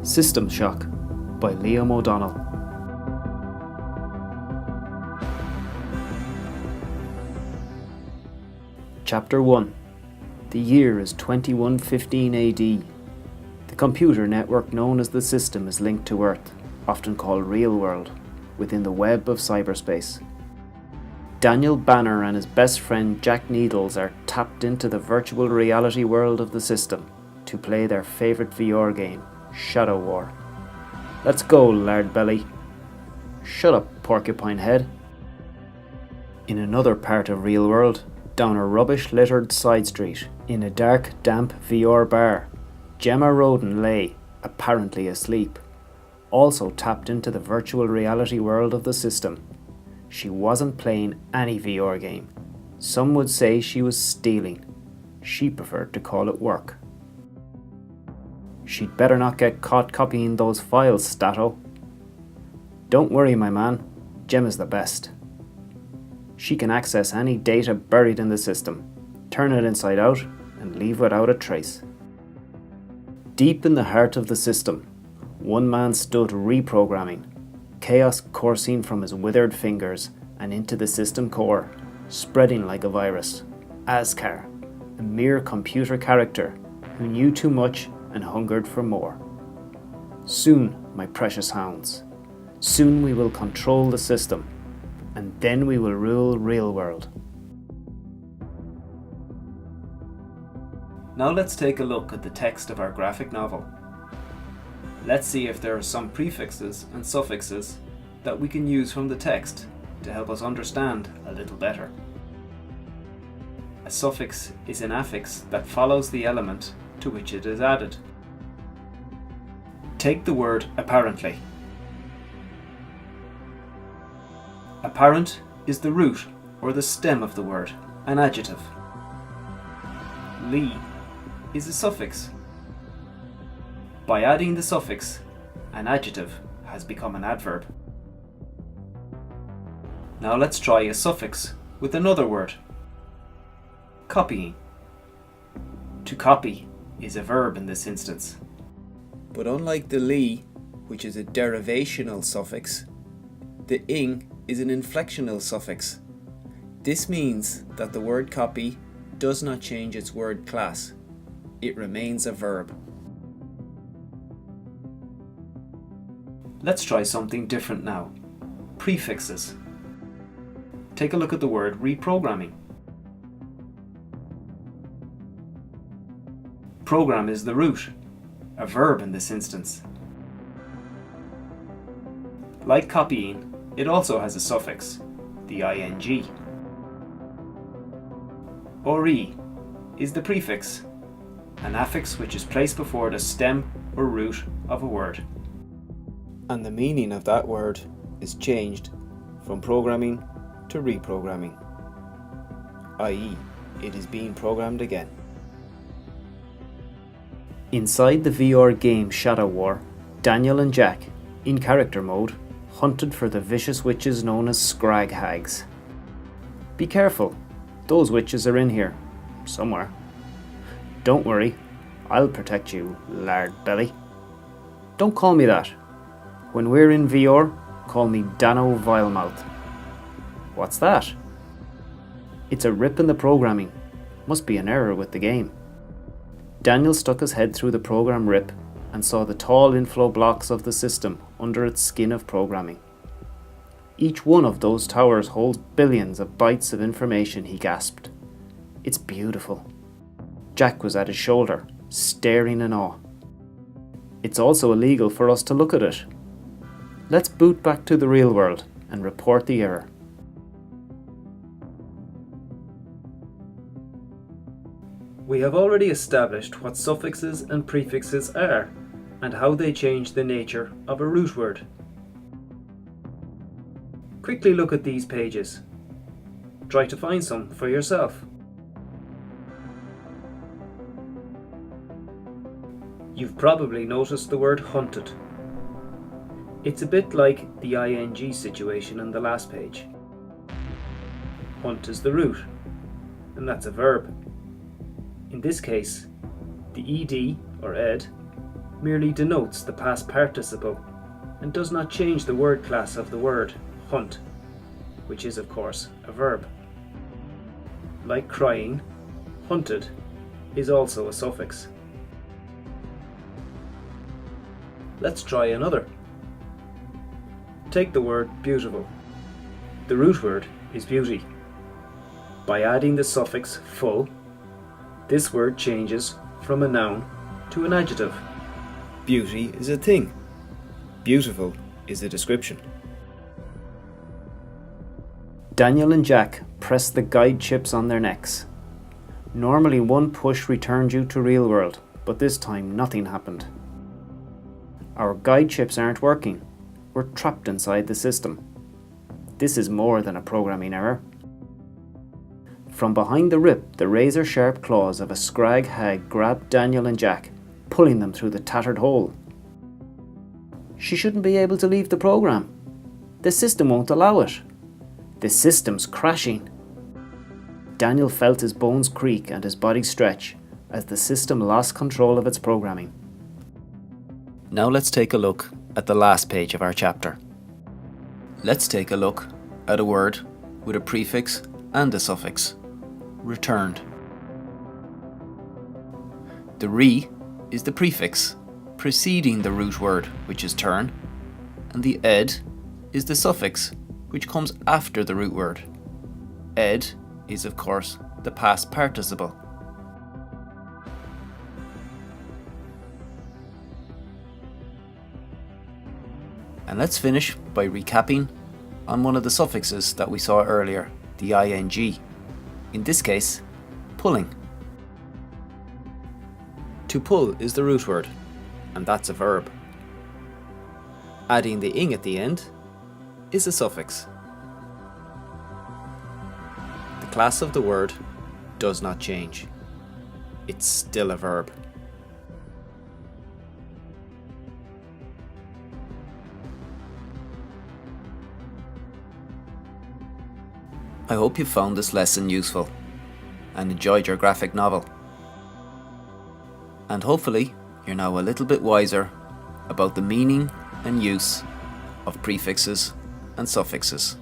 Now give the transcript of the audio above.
System Shock by Liam O'Donnell. Chapter 1. The year is 2115 AD. The computer network known as the System is linked to Earth, often called Real World, within the web of cyberspace. Daniel Banner and his best friend Jack Needles are tapped into the virtual reality world of the System to play their favourite VR game, Shadow War. Let's go, lard belly. Shut up, porcupine head. In another part of Real World, down a rubbish-littered side street, in a dark, damp VR bar, Gemma Roden lay, apparently asleep, also tapped into the virtual reality world of the System. She wasn't playing any VR game. Some would say she was stealing. She preferred to call it work. She'd better not get caught copying those files, Stato. Don't worry, my man. Gemma's the best. She can access any data buried in the System, turn it inside out, and leave without a trace. Deep in the heart of the System, one man stood reprogramming, chaos coursing from his withered fingers and into the System core, spreading like a virus. Askar, a mere computer character who knew too much and hungered for more. Soon, my precious hounds, soon we will control the System, and then we will rule Real World. Now let's take a look at the text of our graphic novel. Let's see if there are some prefixes and suffixes that we can use from the text to help us understand a little better. A suffix is an affix that follows the element to which it is added. Take the word apparently. Apparent is the root or the stem of the word, an adjective. Lee is a suffix. By adding the suffix, an adjective has become an adverb. Now let's try a suffix with another word. Copying. To copy is a verb in this instance. But unlike the lee, which is a derivational suffix, the ing is an inflectional suffix. This means that the word copy does not change its word class. It remains a verb. Let's try something different now. Prefixes. Take a look at the word reprogramming. Program is the root, a verb in this instance. Like copying, it also has a suffix, the ing. Ori is the prefix, an affix which is placed before the stem or root of a word. And the meaning of that word is changed from programming to reprogramming, i.e., it is being programmed again. Inside the VR game Shadow War, Daniel and Jack, in character mode, hunted for the vicious witches known as Scrag Hags. Be careful, those witches are in here, somewhere. Don't worry, I'll protect you, lard belly. Don't call me that. When we're in VR, call me Dano Vilemouth. What's that? It's a rip in the programming. Must be an error with the game. Daniel stuck his head through the program rip and saw the tall inflow blocks of the System under its skin of programming. Each one of those towers holds billions of bytes of information, he gasped. It's beautiful. Jack was at his shoulder, staring in awe. It's also illegal for us to look at it. Let's boot back to the real world and report the error. We have already established what suffixes and prefixes are and how they change the nature of a root word. Quickly look at these pages. Try to find some for yourself. You've probably noticed the word hunted. It's a bit like the ing situation on the last page. Hunt is the root, and that's a verb. In this case, the ed, or ed, merely denotes the past participle and does not change the word class of the word hunt, which is of course a verb. Like crying, hunted is also a suffix. Let's try another. Take the word beautiful. The root word is beauty. By adding the suffix full, this word changes from a noun to an adjective. Beauty is a thing. Beautiful is a description. Daniel and Jack press the guide chips on their necks. Normally one push returned you to real world, but this time nothing happened. Our guide chips aren't working. We're trapped inside the system. This is more than a programming error. From behind the rip, the razor-sharp claws of a scrag hag grabbed Daniel and Jack, pulling them through the tattered hole. She shouldn't be able to leave the program. The system won't allow it. The system's crashing. Daniel felt his bones creak and his body stretch as the system lost control of its programming. Now let's take a look at the last page of our chapter. Let's take a look at a word with a prefix and a suffix. Returned. The re is the prefix preceding the root word, which is turn, and the ed is the suffix which comes after the root word. Ed is of course the past participle. And let's finish by recapping on one of the suffixes that we saw earlier, the ing. In this case, pulling. To pull is the root word, and that's a verb. Adding the ing at the end is a suffix. The class of the word does not change. It's still a verb. I hope you found this lesson useful and enjoyed your graphic novel. And hopefully you're now a little bit wiser about the meaning and use of prefixes and suffixes.